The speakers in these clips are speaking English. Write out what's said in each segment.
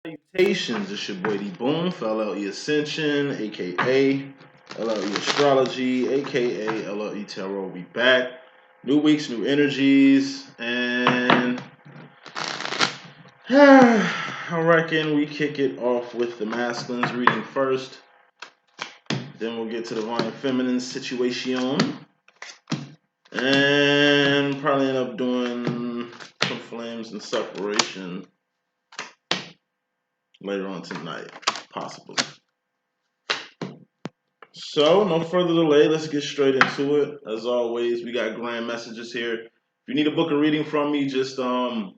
Salutations, it's your boy D.Boom for LLE.Ascension, aka LLE Astrology, aka LLE Tarot. We back. New weeks, new energies, and I reckon we kick it off with the masculines reading first. Then we'll get to the divine feminine situation. And probably end up doing some flames and separation later on tonight, possibly. So, no further delay, let's get straight into it. As always, we got grand messages here. If you need a book or reading from me, just click on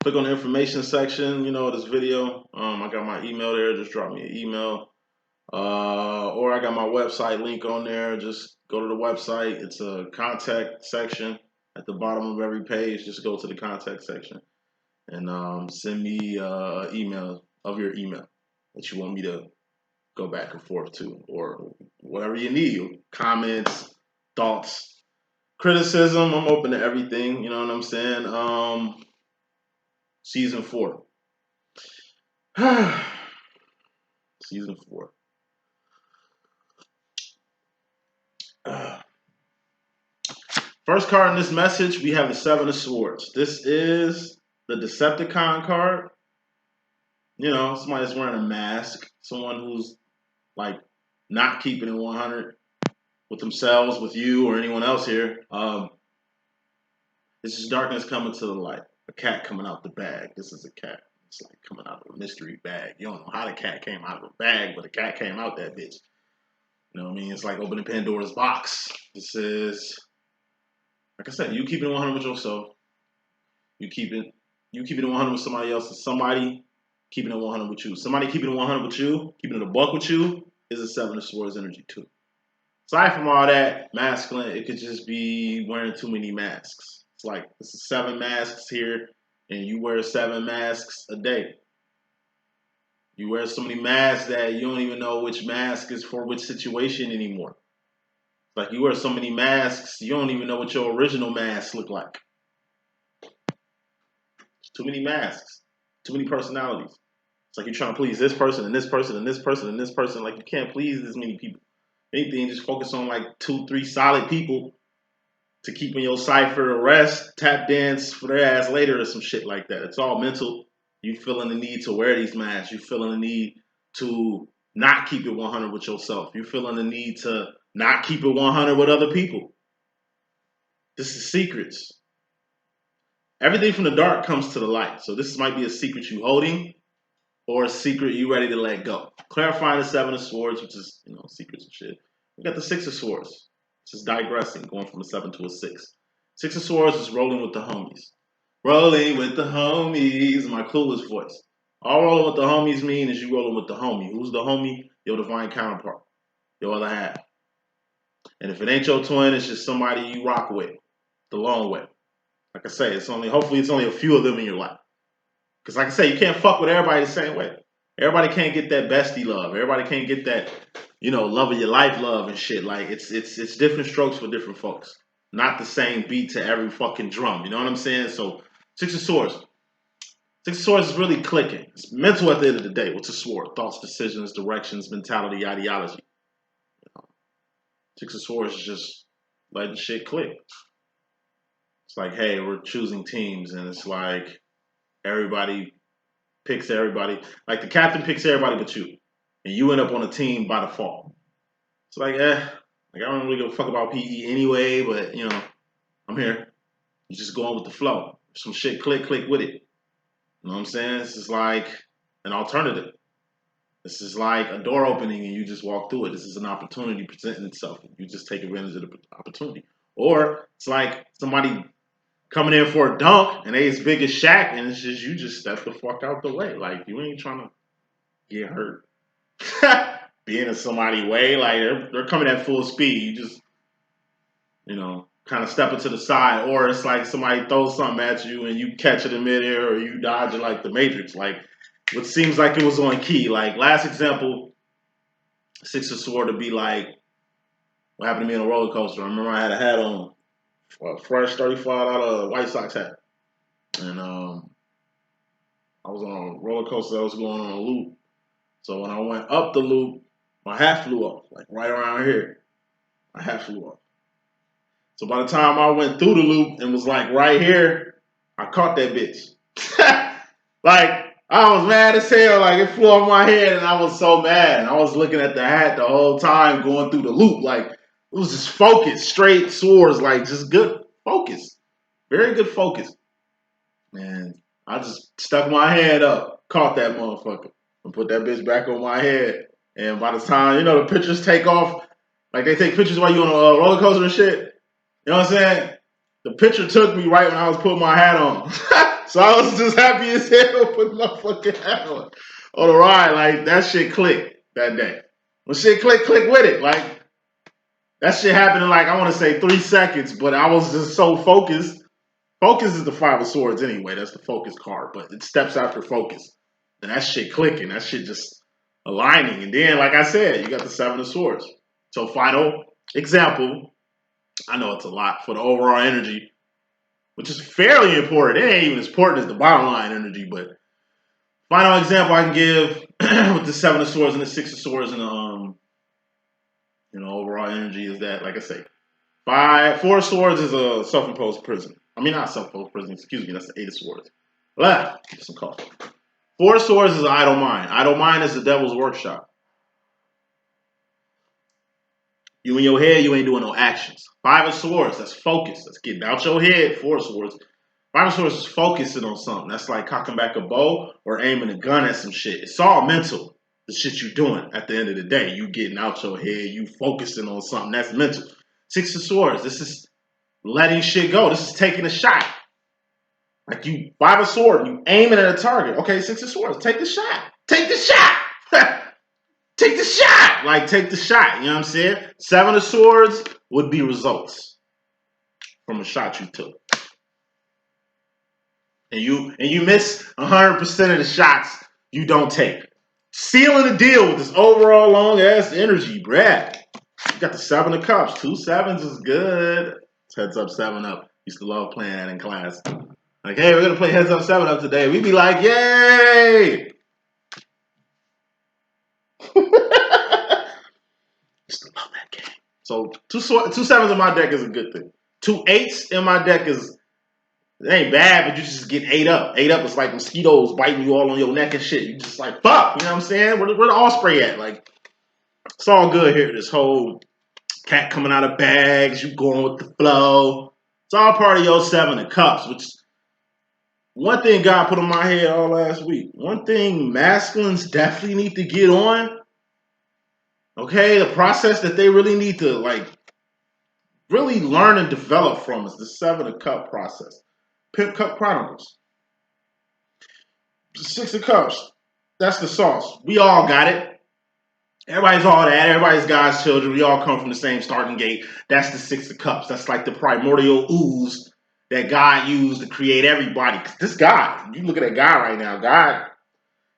the information section, of this video. I got my email there, just drop me an email. Or I got my website link on there. Just go to the website. It's a contact section at the bottom of every page. Just go to the contact section and send me an email of your email that you want me to go back and forth to, or whatever you need. Comments, thoughts, criticism. I'm open to everything. You know what I'm saying? Season 4. Season 4. First card in this message, we have the Seven of Swords. This is the Decepticon card. Somebody that's wearing a mask. Someone who's like not keeping it 100 with themselves, with you, or anyone else here. This is darkness coming to the light. A cat coming out the bag. This is a cat. It's like coming out of a mystery bag. You don't know how the cat came out of a bag, but the cat came out that bitch. You know what I mean? It's like opening Pandora's box. This is, like I said, you keeping it 100 with yourself. You keeping it 100 with somebody else. And somebody keeping it 100 with you. Somebody keeping it 100 with you, keeping it a buck with you, is a Seven of Swords energy too. Aside from all that, masculine, it could just be wearing too many masks. It's like, this is 7 masks here, and you wear 7 masks a day. You wear so many masks that you don't even know which mask is for which situation anymore. Like, you wear so many masks, you don't even know what your original mask look like. Too many masks. Too many personalities. It's like you're trying to please this person and this person and this person and this person. Like, you can't please this many people. Anything, just focus on like 2, 3 solid people to keep in your cipher, the rest, tap dance for their ass later or some shit like that. It's all mental. You feeling the need to wear these masks. You feeling the need to not keep it 100 with yourself. You feeling the need to not keep it 100 with other people. This is secrets. Everything from the dark comes to the light. So this might be a secret you holding or a secret you ready to let go. Clarifying the Seven of Swords, which is, secrets and shit. We got the Six of Swords. Just digressing, going from a 7 to a 6. Six of Swords is rolling with the homies. Rolling with the homies, my clueless voice. All rolling with the homies mean is you rolling with the homie. Who's the homie? Your divine counterpart. Your other half. And if it ain't your twin, it's just somebody you rock with. The long way. Like I say, hopefully it's only a few of them in your life. Because like I say, you can't fuck with everybody the same way. Everybody can't get that bestie love. Everybody can't get that, love of your life love and shit. Like, it's different strokes for different folks. Not the same beat to every fucking drum. You know what I'm saying? So, Six of Swords. Six of Swords is really clicking. It's mental at the end of the day. What's a sword? Thoughts, decisions, directions, mentality, ideology. Six of Swords is just letting shit click. It's like, hey, we're choosing teams, and it's like everybody picks everybody. Like, the captain picks everybody but you. And you end up on a team by default. It's like, I don't really give a fuck about PE anyway, but, I'm here. You're just going with the flow. Some shit click with it. You know what I'm saying? This is like an alternative. This is like a door opening and you just walk through it. This is an opportunity presenting itself. You just take advantage of the opportunity. Or it's like somebody coming in for a dunk and they as big as Shaq and it's just you just step the fuck out the way. Like, you ain't trying to get hurt. Being in somebody's way, like they're coming at full speed. You just, kind of stepping to the side, or it's like somebody throws something at you and you catch it in midair, or you dodge it like the Matrix. Like, what seems like it was on key. Like, last example, Six of Sword to be like what happened to me on a roller coaster. I remember I had a hat on, a fresh 35 out of White Sox hat, and I was on a roller coaster that was going on a loop. So when I went up the loop, my hat flew off, like right around here. My hat flew off. So by the time I went through the loop and was like right here, I caught that bitch. Like, I was mad as hell. Like, it flew off my head and I was so mad. And I was looking at the hat the whole time going through the loop. Like, it was just focus, straight swords, like just good focus. Very good focus. Man, I just stuck my hand up, caught that motherfucker, and put that bitch back on my head. And by the time, the pictures take off, like they take pictures while you on a roller coaster and shit. You know what I'm saying? The picture took me right when I was putting my hat on. So I was just happy as hell putting my fucking hat on the ride. Like, that shit clicked that day. When shit click with it. Like, that shit happened in like, I want to say 3 seconds, but I was just so focused. Focus is the 5 of swords anyway. That's the focus card, but it steps after focus. And that shit clicking. That shit just aligning. And then, like I said, you got the 7 of swords. So final example, I know it's a lot for the overall energy, which is fairly important. It ain't even as important as the bottom line energy, but final example I can give with the 7 of swords and the 6 of swords and the overall energy is that, like I say, 4 of swords is a self-imposed prison. I mean, not self-imposed prison, excuse me, that's the 8 of swords. Blah, get some coffee. 4 of swords is idle mind. Idle mind is the devil's workshop. You in your head, you ain't doing no actions. 5 of swords, that's focus. That's getting out your head. 4 of swords. 5 of swords is focusing on something. That's like cocking back a bow or aiming a gun at some shit. It's all mental. The shit you doing at the end of the day. You getting out your head, you focusing on something. That's mental. 6 of swords, this is letting shit go. This is taking a shot. Like you 5 of swords, you aiming at a target. Okay, 6 of swords, take the shot. Take the shot. Take the shot. Like, take the shot. You know what I'm saying? 7 of swords would be results from a shot you took. And you miss 100% of the shots you don't take. Sealing the deal with this overall long ass energy, bruh. You got the 7 of cups. 2 sevens is good. It's heads up, 7 up. Used to love playing that in class. Like, hey, we're gonna play heads up, 7 up today. We'd be like, yay! Used to love that game. So 2 sevens in my deck is a good thing. 2 8s in my deck is, it ain't bad, but you just get 8 up. 8 up is like mosquitoes biting you all on your neck and shit. You just like, fuck, you know what I'm saying? Where the Osprey at? Like, it's all good here. This whole cat coming out of bags, you going with the flow. It's all part of your 7 of cups, which one thing God put on my head all last week. One thing masculines definitely need to get on. Okay, the process that they really need to like really learn and develop from is the 7 of cup process. Pimp Cup Chronicles. 6 of cups. That's the sauce. We all got it. Everybody's all that. Everybody's God's children. We all come from the same starting gate. That's the 6 of cups. That's like the primordial ooze that God used to create everybody. This guy, you look at that guy right now, God,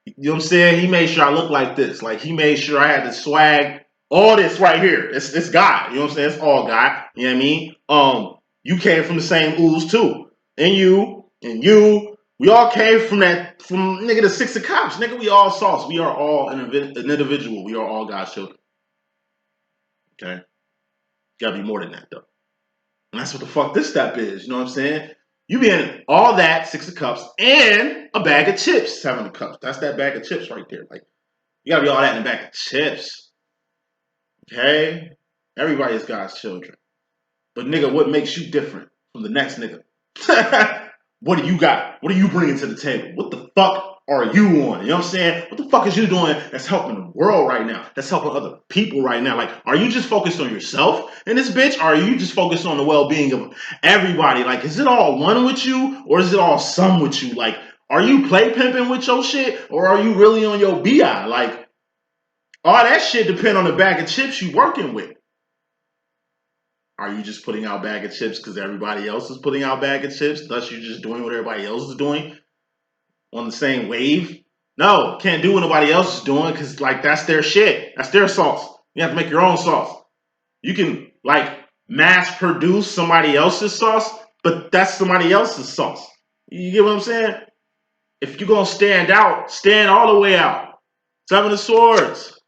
you know what I'm saying? He made sure I look like this. Like, he made sure I had the swag, all this right here. It's God. You know what I'm saying? It's all God. You know what I mean? You came from the same ooze too. And you, we all came from nigga, the 6 of cups. Nigga, we all sauce. We are all an individual. We are all God's children. Okay? Gotta be more than that, though. And that's what the fuck this step is. You know what I'm saying? You be in all that, 6 of cups, and a bag of chips, 7 of cups. That's that bag of chips right there. Like, you gotta be all that in a bag of chips. Okay? Everybody is God's children. But nigga, what makes you different from the next nigga? What do you got? What are you bringing to the table? What the fuck are you on? You know what I'm saying? What the fuck is you doing that's helping the world right now? That's helping other people right now? Like, are you just focused on yourself in this bitch? Or are you just focused on the well-being of everybody? Like, is it all one with you? Or is it all some with you? Like, are you play pimping with your shit? Or are you really on your BI? Like, all that shit depend on the bag of chips you working with. Are you just putting out bag of chips because everybody else is putting out bag of chips? Thus, you're just doing what everybody else is doing on the same wave? No, can't do what nobody else is doing because, like, that's their shit. That's their sauce. You have to make your own sauce. You can, like, mass produce somebody else's sauce, but that's somebody else's sauce. You get what I'm saying? If you're going to stand out, stand all the way out. Seven of Swords.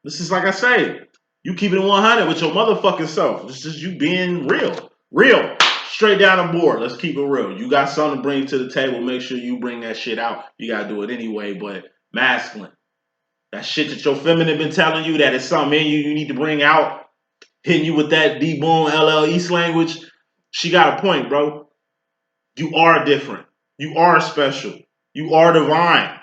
This is like I say, you keeping it 100 with your motherfucking self. This is you being real. Real. Straight down the board. Let's keep it real. You got something to bring to the table. Make sure you bring that shit out. You got to do it anyway, but masculine. That shit that your feminine been telling you that it's something in you need to bring out. Hitting you with that D.Boom LLE language. She got a point, bro. You are different. You are special. You are divine.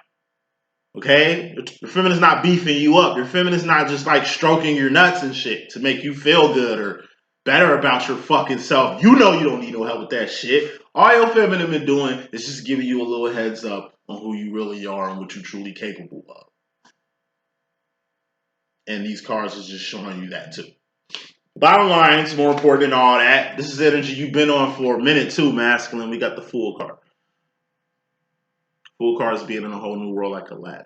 Okay? Your feminine's not beefing you up. Your feminine's not just like stroking your nuts and shit to make you feel good or better about your fucking self. You know you don't need no help with that shit. All your feminine been doing is just giving you a little heads up on who you really are and what you're truly capable of. And these cards is just showing you that too. Bottom line, it's more important than all that. This is energy you've been on for a minute too, masculine. We got the Fool card. Fool card is being in a whole new world like Aladdin.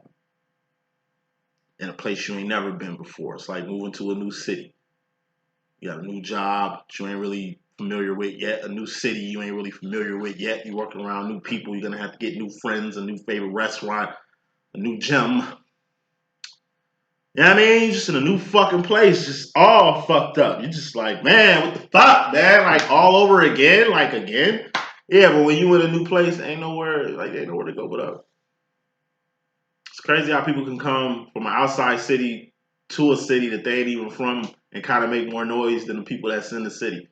In a place you ain't never been before. It's like moving to a new city. You got a new job that you ain't really familiar with yet. A new city you ain't really familiar with yet. You're working around new people. You're going to have to get new friends, a new favorite restaurant, a new gym. You know what I mean? You're just in a new fucking place, just all fucked up. You're just like, man, what the fuck, man? Like all over again? Like again? Yeah, but when you in a new place, ain't nowhere to go but up. It's crazy how people can come from an outside city to a city that they ain't even from and kind of make more noise than the people that's in the city.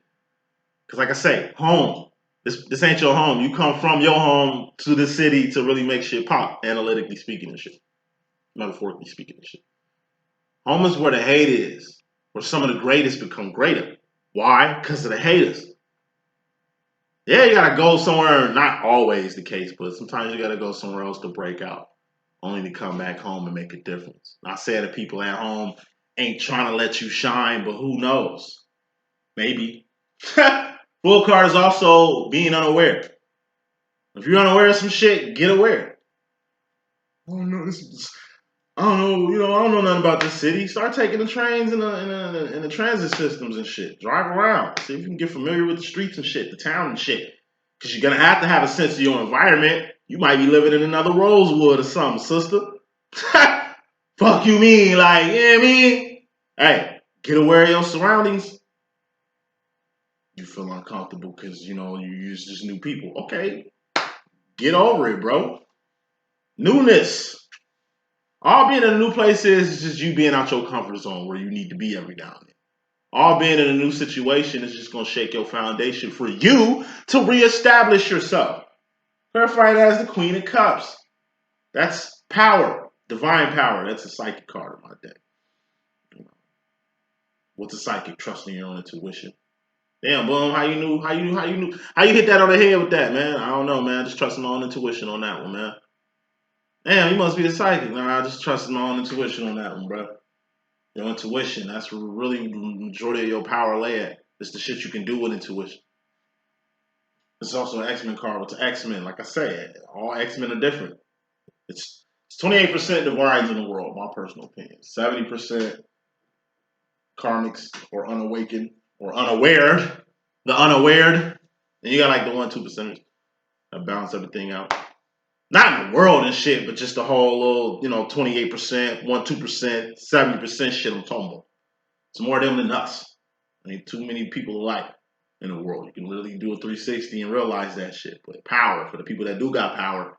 Because like I say, home. This ain't your home. You come from your home to the city to really make shit pop, analytically speaking and shit. Metaphorically speaking and shit. Home is where the hate is, where some of the greatest become greater. Why? Because of the haters. Yeah, you gotta go somewhere, not always the case, but sometimes you gotta go somewhere else to break out, only to come back home and make a difference. Not saying that people at home ain't trying to let you shine, but who knows? Maybe. Full card is also being unaware. If you're unaware of some shit, get aware. Oh no, I don't know, I don't know nothing about this city. Start taking the trains and the transit systems and shit. Drive around. See if you can get familiar with the streets and shit, the town and shit. Because you're going to have a sense of your environment. You might be living in another Rosewood or something, sister. Fuck you mean? Like, you know what I mean? Hey, get aware of your surroundings. You feel uncomfortable because, you use just new people. Okay, get over it, bro. Newness. All being in a new place is just you being out your comfort zone where you need to be every now and then. All being in a new situation is just going to shake your foundation for you to reestablish yourself. Clarified as the Queen of Cups. That's power, divine power. That's a psychic card in my deck. What's a psychic? Trusting your own intuition. Damn, boom, how you hit that on the head with that, man? I don't know, man. Just trusting my own intuition on that one, man. Damn, you must be a psychic. Nah, I just trusting my own intuition on that one, bro. Your intuition, that's where really the majority of your power lay at. It's the shit you can do with intuition. It's also an X-Men card with the X-Men. Like I said, all X-Men are different. It's 28% divines in the world, my personal opinion. 70% karmics or unawakened or unaware. The unaware. And you got like the 1-2% that balance everything out. Not in the world and shit, but just the whole little, 28%, 1-2%, 70% shit I'm talking about. It's more them than us. Ain't too many people alike in the world. You can literally do a 360 and realize that shit. But power, for the people that do got power,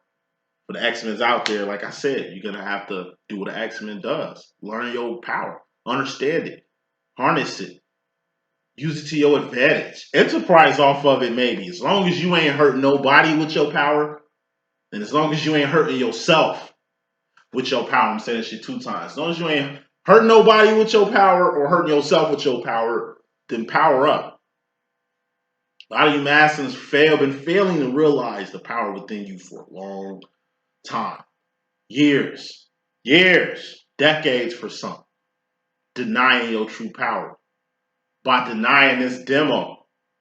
for the X-Men's out there, like I said, you're going to have to do what an X-Men does. Learn your power. Understand it. Harness it. Use it to your advantage. Enterprise off of it maybe. As long as you ain't hurting nobody with your power, and as long as you ain't hurting yourself with your power, I'm saying that shit 2 times. As long as you ain't hurting nobody with your power or hurting yourself with your power, then power up. A lot of you masculines been failing to realize the power within you for a long time. Years, decades for some. Denying your true power. By denying this demo.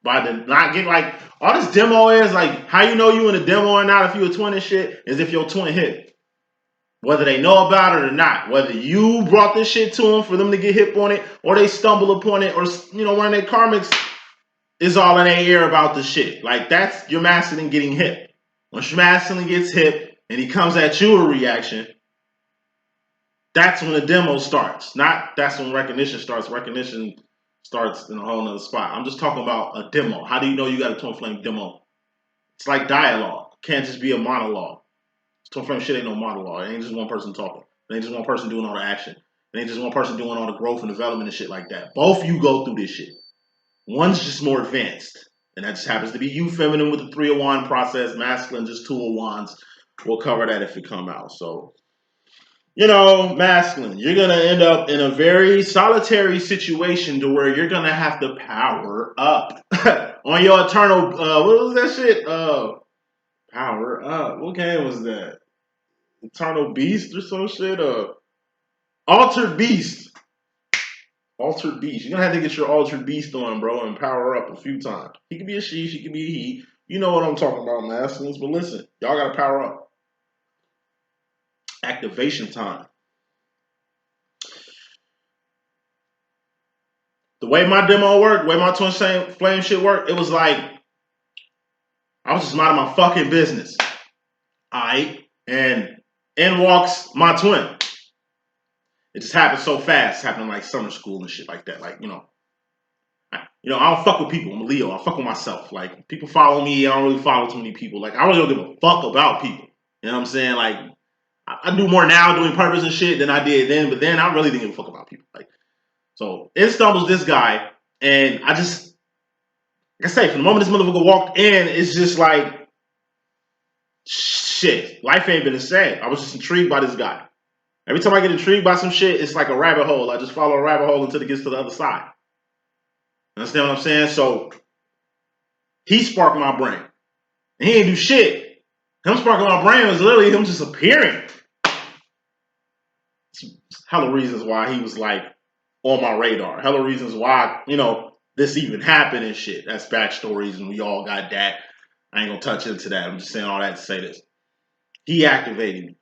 By not getting like, all this demo is like, how you know you in a demo or not if you a twin and shit, is if your twin hit. Whether they know about it or not. Whether you brought this shit to them for them to get hip on it, or they stumble upon it, or, one of their karmics is all in their ear about the shit. Like, that's your masculine getting hip. Once your masculine gets hip, and he comes at you a reaction, that's when the demo starts. Not that's when recognition starts. Recognition starts in a whole nother spot. I'm just talking about a demo. How do you know you got a twin flame demo? It's like dialogue. It can't just be a monologue. Twin flame shit ain't no monologue. It ain't just one person talking. It ain't just one person doing all the action. It ain't just one person doing all the growth and development and shit like that. Both of you go through this shit. One's just more advanced. And that just happens to be you, feminine, with the 3 of Wands process, masculine, just 2 of Wands. We'll cover that if it come out. So, masculine, you're going to end up in a very solitary situation to where you're going to have to power up on your eternal, what was that shit? Power up. What game was that? Eternal Beast or some shit? Altered Beast. Altered Beast. You're going to have to get your Altered Beast on, bro, and power up a few times. He could be a she could be a he. You know what I'm talking about, masculines. But listen, y'all got to power up. Activation time. The way my demo worked, the way my twin flame shit worked, it was like I was just minding my fucking business. Alright? And in walks my twin. It just happened so fast. It's happening like summer school and shit like that. Like, I don't fuck with people. I'm a Leo. I fuck with myself. Like, people follow me. I don't really follow too many people. Like, I really don't give a fuck about people. You know what I'm saying? Like, I do more now doing purpose and shit than I did then. But then I really didn't give a fuck about people. Like, so in stumbles this guy, and I just, like I say, from the moment this motherfucker walked in, it's just like, shit. Life ain't been the same. I was just intrigued by this guy. Every time I get intrigued by some shit, it's like a rabbit hole. I just follow a rabbit hole until it gets to the other side. Understand what I'm saying? So he sparked my brain. And he ain't do shit. Him sparking my brain was literally him just appearing. Hella reasons why he was like on my radar. Hella reasons why, this even happened and shit. That's backstories and we all got that. I ain't gonna touch into that. I'm just saying all that to say this. He activated me.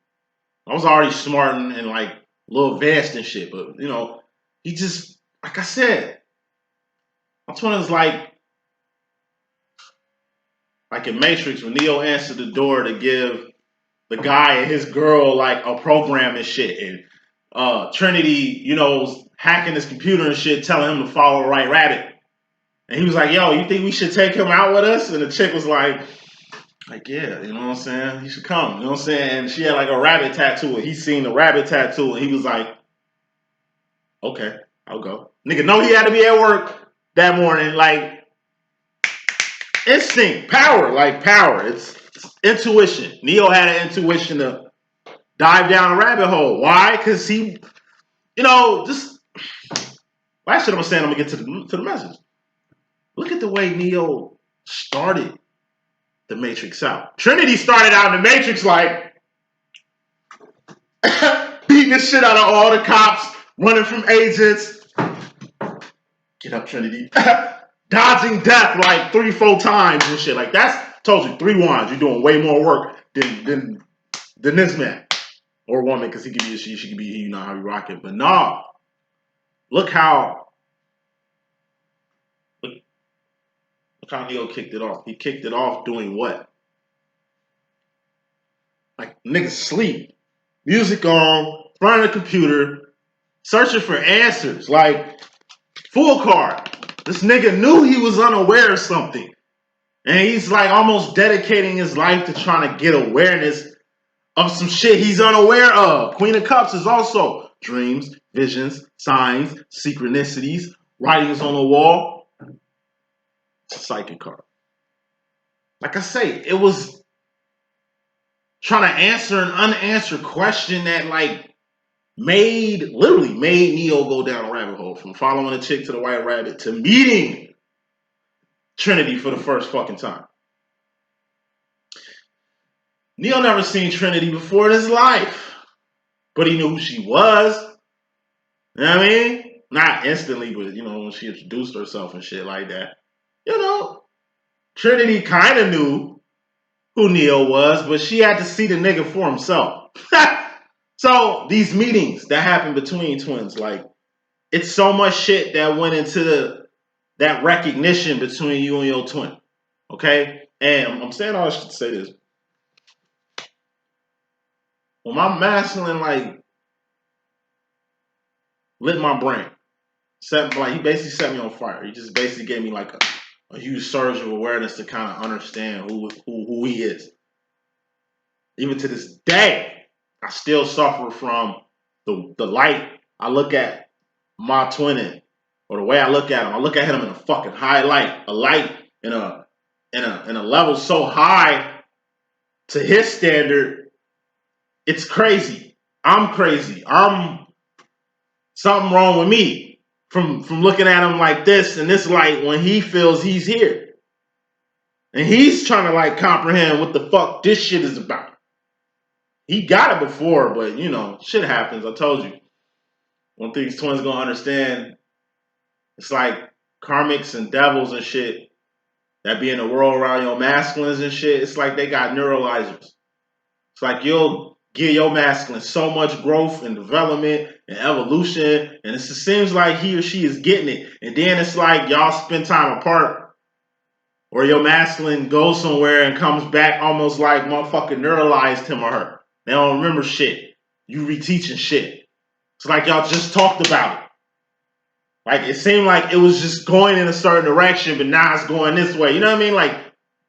I was already smart and like a little advanced and shit, but he just, like I said, my twin is like in Matrix when Neo answered the door to give the guy and his girl like a program and shit, and Trinity, was hacking his computer and shit, telling him to follow the right rabbit, and he was like, "Yo, you think we should take him out with us?" And the chick was like, yeah, you know what I'm saying? He should come, you know what I'm saying? And she had like a rabbit tattoo, and he seen the rabbit tattoo, and he was like, okay, I'll go. Nigga, no, he had to be at work that morning, like, instinct, power, like power. It's intuition. Neo had an intuition to dive down a rabbit hole. Why? Because he, just, last shit I'm saying, I'm going to get to the message. Look at the way Neo started the Matrix out. Trinity started out in the Matrix like beating the shit out of all the cops, running from agents. Get up, Trinity. Dodging death like 3-4 times and shit. Like that's told you 3 wands. You're doing way more work than this man or woman, because he could be a she could be he. You know how he rock it. But nah, look how Neo kicked it off. He kicked it off doing what? Like niggas sleep. Music on, front of the computer, searching for answers. Like, full card. This nigga knew he was unaware of something. And he's like almost dedicating his life to trying to get awareness of some shit he's unaware of. Queen of Cups is also dreams, visions, signs, synchronicities, writings on the wall. It's a psychic card. Like I say, it was trying to answer an unanswered question that like literally made Neo go down a rabbit hole, from following a chick to the white rabbit to meeting Trinity for the first fucking time. Neo never seen Trinity before in his life, but he knew who she was. You know what I mean? Not instantly, but when she introduced herself and shit like that. Trinity kind of knew who Neo was, but she had to see the nigga for himself. So these meetings that happen between twins, like, it's so much shit that went into that recognition between you and your twin. Okay? And I'm saying all this shit to say this. when my masculine like lit my brain, he basically set me on fire. He just basically gave me like a huge surge of awareness to kind of understand who he is. Even to this day, I still suffer from the light I look at my twin in, or the way I look at him. I look at him in a fucking high light, a light in a level so high to his standard. It's crazy. I'm crazy. I'm something wrong with me from looking at him like this in this light when he feels he's here. And he's trying to like comprehend what the fuck this shit is about. He got it before, but you know, shit happens. I told you. One thing twins gonna understand, it's like karmics and devils and shit that be in the world around your masculines and shit. It's like they got neuralizers. It's like you'll give your masculine so much growth and development and evolution, and it seems like he or she is getting it. And then it's like y'all spend time apart, or your masculine goes somewhere and comes back almost like motherfucking neuralized him or her. They don't remember shit. You reteaching shit. It's like y'all just talked about it. Like it seemed like it was just going in a certain direction, but now it's going this way. You know what I mean? Like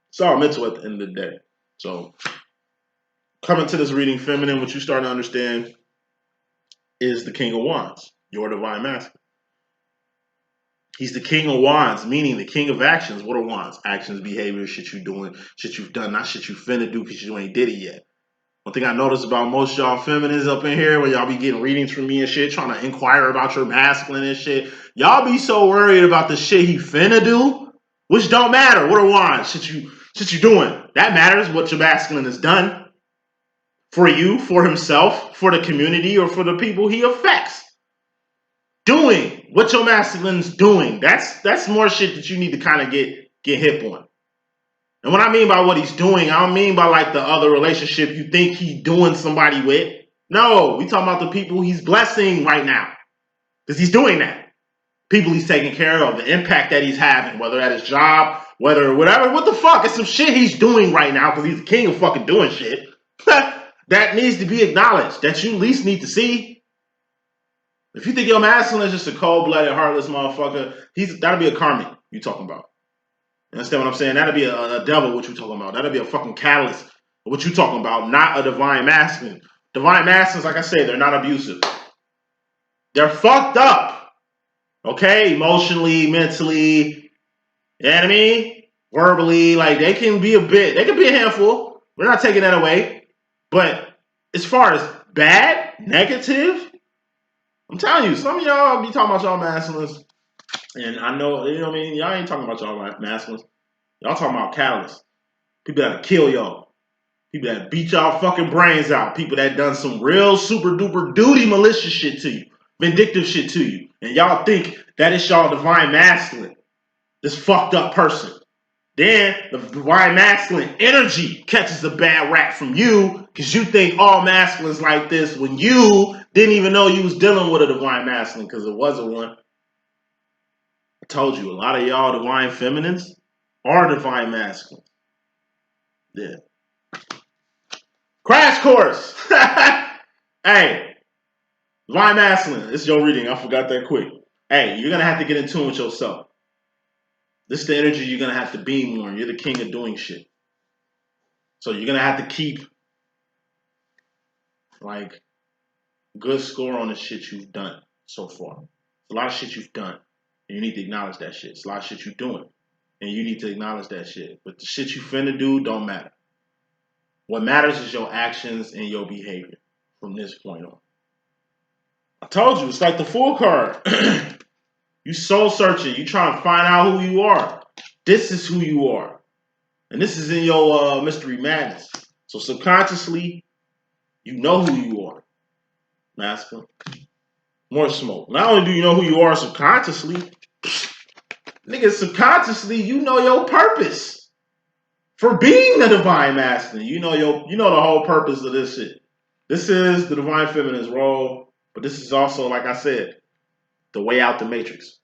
it's all mental at the end of the day. So coming to this reading, feminine, what you start to understand is the King of Wands, your divine masculine. He's the King of Wands, meaning the King of Actions. What are Wands? Actions, behaviors, shit you doing, shit you've done, not shit you finna do because you ain't did it yet. One thing I noticed about most y'all feminists up in here, when y'all be getting readings from me and shit, trying to inquire about your masculine and shit, y'all be so worried about the shit he finna do, which don't matter. What are Wands? Shit you doing. That matters what your masculine has done. For you, for himself, for the community, or for the people he affects. Doing what your masculine's doing. That's more shit that you need to kind of get hip on. And what I mean by what he's doing, I don't mean by like the other relationship you think he's doing somebody with. No, we talking about the people he's blessing right now. Because he's doing that. People he's taking care of, the impact that he's having, whether at his job, whether whatever, what the fuck? It's some shit he's doing right now because he's the king of fucking doing shit. That needs to be acknowledged, that you at least need to see. If you think your masculine is just a cold-blooded, heartless motherfucker, that'll be a karmic you talking about. You understand what I'm saying? That'll be a devil, what you talking about. That'll be a fucking catalyst, what you talking about, not a divine masculine. Divine masculines, like I say, they're not abusive. They're fucked up. Okay? Emotionally, mentally, you know what I mean? Verbally, like they can be a handful. We're not taking that away. But as far as bad, negative, I'm telling you, some of y'all be talking about y'all masculines. And I know, you know what I mean? Y'all ain't talking about y'all masculines. Y'all talking about catalysts. People that kill y'all. People that beat y'all fucking brains out. People that done some real super duper duty malicious shit to you. Vindictive shit to you. And y'all think that it's y'all divine masculine. This fucked up person. Then the divine masculine energy catches a bad rap from you because you think all masculines like this when you didn't even know you was dealing with a divine masculine because it wasn't one. I told you, a lot of y'all divine feminines are divine masculines. Yeah. Crash course. Hey, divine masculine. It's your reading. I forgot that quick. Hey, you're going to have to get in tune with yourself. This is the energy you're going to have to be more. You're the king of doing shit. So you're going to have to keep like good score on the shit you've done so far. It's a lot of shit you've done. And you need to acknowledge that shit. It's a lot of shit you're doing. And you need to acknowledge that shit. But the shit you finna do don't matter. What matters is your actions and your behavior from this point on. I told you, it's like the Fool card. You soul searching. You trying to find out who you are. This is who you are. And this is in your mystery madness. So subconsciously, you know who you are. Masculine. More smoke. Not only do you know who you are subconsciously, nigga, subconsciously, you know your purpose for being the divine masculine. You know the whole purpose of this shit. This is the divine feminine's role, but this is also, like I said, the way out the matrix.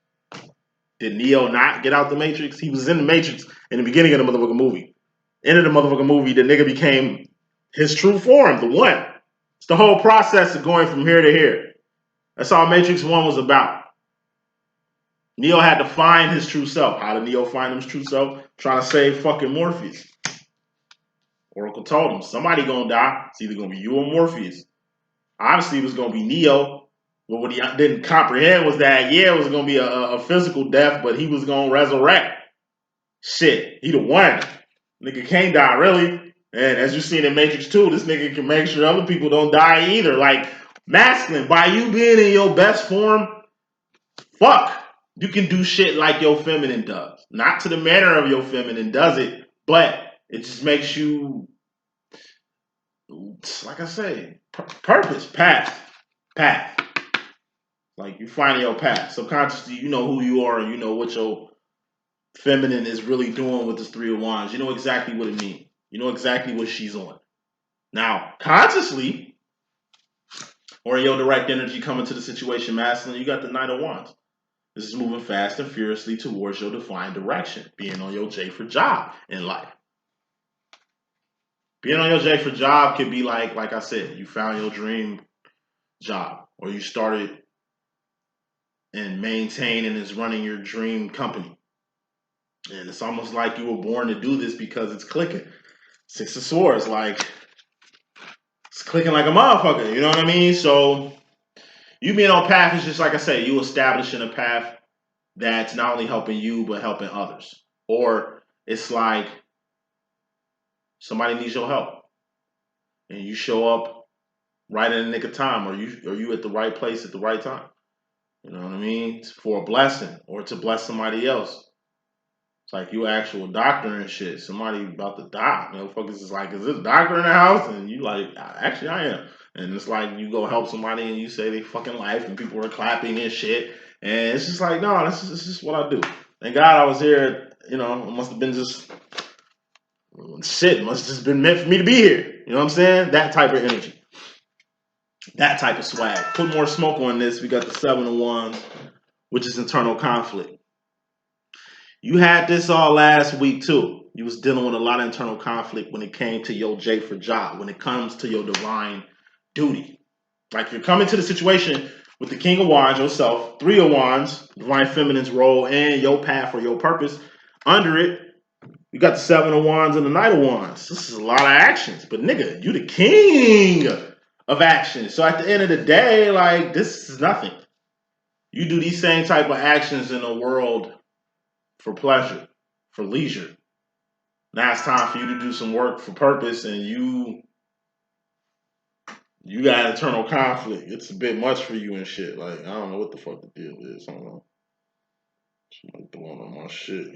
Did Neo not get out the matrix? He was in the matrix in the beginning of the motherfucking movie. End of the motherfucking movie, the nigga became his true form, the one. It's the whole process of going from here to here. That's all Matrix 1 was about. Neo had to find his true self. How did Neo find his true self? Trying to save fucking Morpheus. Oracle told him, somebody gonna die. It's either gonna be you or Morpheus. Obviously, it was gonna be Neo. But what he didn't comprehend was that, yeah, it was gonna be a physical death, but he was gonna resurrect. Shit, he the one. Nigga can't die, really. And as you seen in Matrix 2, this nigga can make sure other people don't die either. Like, masculine, by you being in your best form, fuck, you can do shit like your feminine does. Not to the manner of your feminine does it, but it just makes you, like I say, purpose, path. Like, you find your path. Subconsciously, you know who you are and you know what your feminine is really doing with this Three of Wands. You know exactly what it means. You know exactly what she's on. Now, consciously, or in your direct energy coming to the situation masculine, you got the Knight of Wands. This is moving fast and furiously towards your defined direction, being on your J for job in life. Being on your J for job could be like I said, you found your dream job, or you started and maintain and is running your dream company. And it's almost like you were born to do this because it's clicking. Six of Swords, like, it's clicking like a motherfucker, you know what I mean? So, you being on path is just, like I say, you establishing a path that's not only helping you, but helping others. Or, it's like, somebody needs your help. And you show up right in the nick of time, or you at the right place at the right time. You know what I mean? It's for a blessing, or to bless somebody else. It's like you actual doctor and shit. Somebody about to die. Motherfuckers is like, is this doctor in the house? And you like, actually I am. And it's like you go help somebody and you say they fucking life and people are clapping and shit. And it's just like, no, this is what I do. Thank God I was here. It must have been just shit. Must have just been meant for me to be here. You know what I'm saying? That type of energy. That type of swag. Put more smoke on this. We got the Seven of Wands, which is internal conflict. You had this all last week too. You was dealing with a lot of internal conflict when it came to your J for job, when it comes to your divine duty. Like, you're coming to the situation with the King of Wands yourself, Three of Wands, divine feminine's role, and your path or your purpose. Under it, you got the Seven of Wands and the Knight of Wands. This is a lot of actions. But nigga, you the king of action. So at the end of the day, like, this is nothing. You do these same type of actions in a world for pleasure, for leisure. Now it's time for you to do some work for purpose, and you got internal conflict. It's a bit much for you and shit. Like, I don't know what the fuck the deal is. I don't know. Somebody blowing on my shit.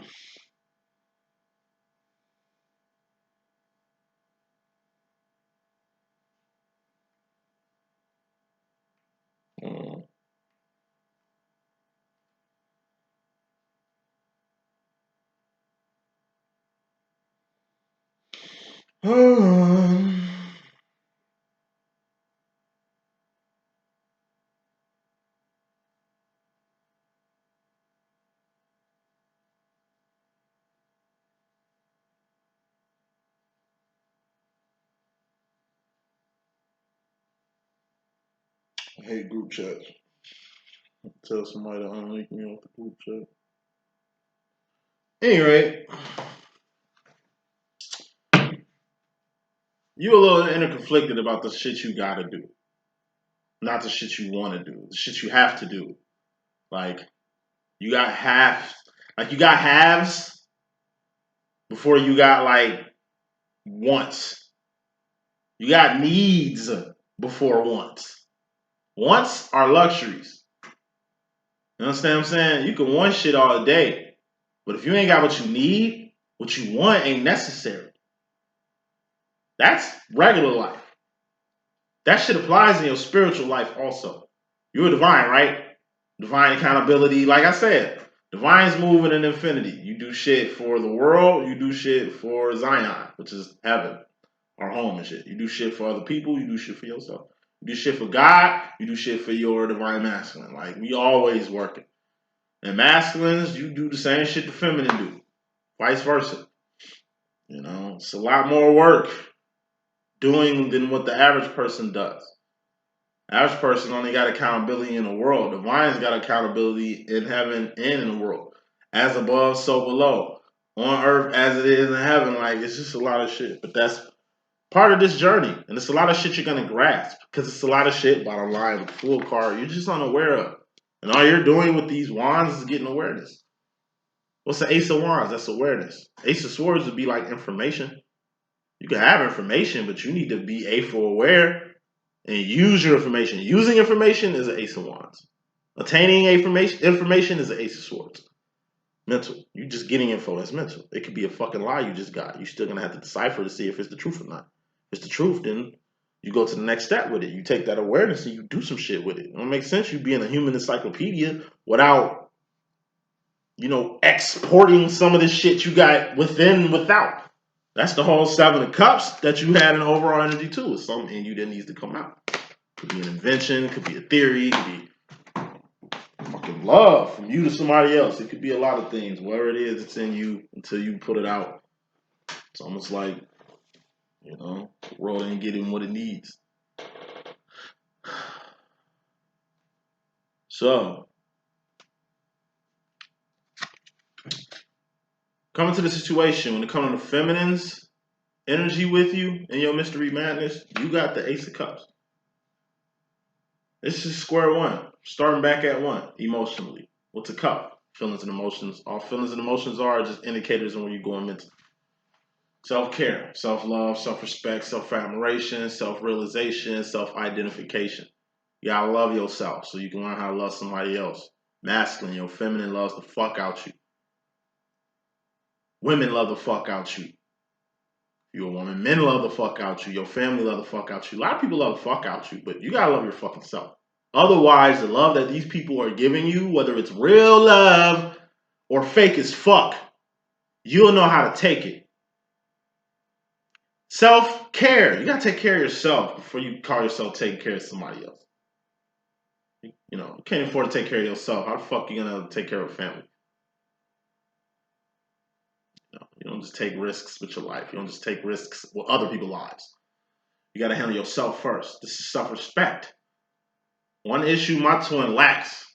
I hate group chats. Tell somebody to unlink me off the group chat. Anyway, you a little interconflicted about the shit you gotta do. Not the shit you wanna do. The shit you have to do. Like, you got halves. Like, you got halves before you got, like, wants. You got needs before wants. Wants are luxuries. You understand what I'm saying? You can want shit all day. But if you ain't got what you need, what you want ain't necessary. That's regular life. That shit applies in your spiritual life also. You're divine, right? Divine accountability. Like I said, divine's moving in infinity. You do shit for the world. You do shit for Zion, which is heaven, our home and shit. You do shit for other people. You do shit for yourself. You do shit for God. You do shit for your divine masculine. Like, we always working. And masculines, you do the same shit the feminine do. Vice versa. It's a lot more work doing than what the average person does. Average person only got accountability in the world. Divine's got accountability in heaven and in the world. As above, so below. On earth as it is in heaven. Like, it's just a lot of shit. But that's part of this journey. And it's a lot of shit you're going to grasp. Because it's a lot of shit, bottom line, with the full card, you're just unaware of. And all you're doing with these wands is getting awareness. What's the Ace of Wands? That's awareness. Ace of Swords would be like information. You can have information, but you need to be A4 aware and use your information. Using information is an Ace of Wands. Attaining information is an Ace of Swords. Mental. You just getting info. That's mental. It could be a fucking lie you just got. You're still going to have to decipher to see if it's the truth or not. If it's the truth, then you go to the next step with it. You take that awareness and you do some shit with it. It don't make sense you being a human encyclopedia without, exporting some of the shit you got without. That's the whole 7 of Cups that you had in overall energy too. It's something in you that needs to come out. Could be an invention, could be a theory, could be fucking love from you to somebody else. It could be a lot of things. Whatever it is, it's in you until you put it out. It's almost like, the world ain't getting what it needs. So, coming to the situation, when it comes to the feminine's energy with you in your mystery madness, you got the Ace of Cups. This is square one, starting back at 1, emotionally. What's a cup? Feelings and emotions. All feelings and emotions are just indicators on where you're going mentally. Self-care, self-love, self-respect, self-admiration, self-realization, self-identification. You gotta love yourself so you can learn how to love somebody else. Masculine, your feminine loves the fuck out you. Women love the fuck out you. You're a woman. Men love the fuck out you. Your family love the fuck out you. A lot of people love the fuck out you, but you gotta love your fucking self. Otherwise, the love that these people are giving you, whether it's real love or fake as fuck, you'll know how to take it. Self-care. You gotta take care of yourself before you call yourself taking care of somebody else. You can't afford to take care of yourself. How the fuck are you gonna take care of a family? You don't just take risks with your life. You don't just take risks with other people's lives. You gotta handle yourself first. This is self-respect. One issue my twin lacks.